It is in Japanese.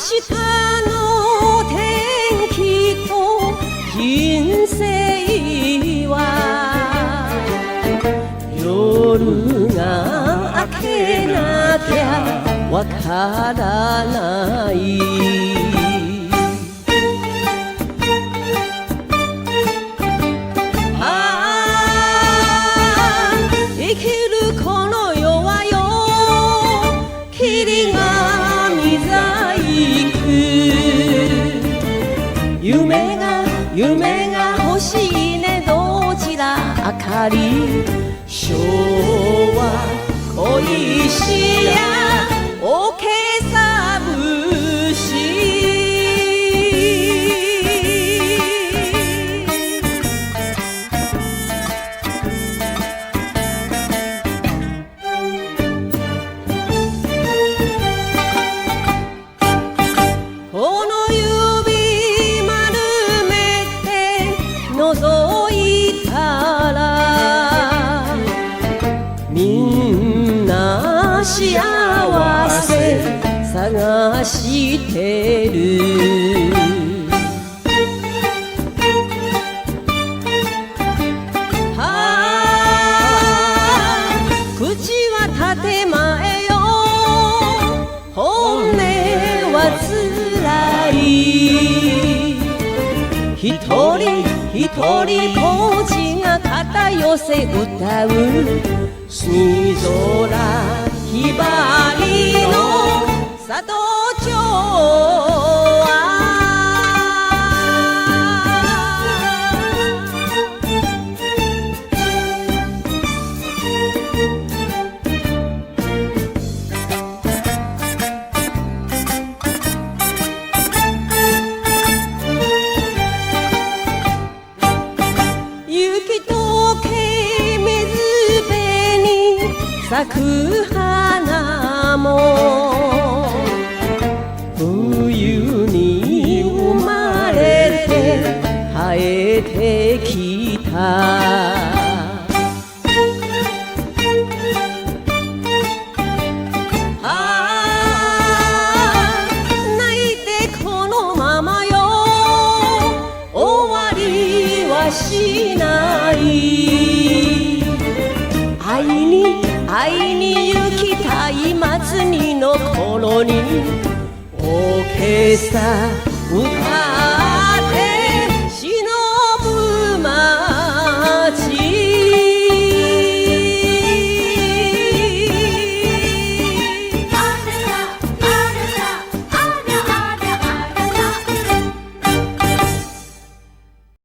日の天気と人生は夜が明けなきゃわからない。生きるこの世はよ霧がみ細工。夢が欲しいね。どちら明かり昭和恋しやおけさぶし。この指丸めて覗いたらみんな幸せ探してる。口は建前よ本音はつらい。一人孤児が肩寄せ歌う星空ひばりの佐藤町は雪解け水辺に咲く花も冬に生まれて生えてきた。泣いてこのままよ終わりはしない。会いに行きたい祭りの頃におけさ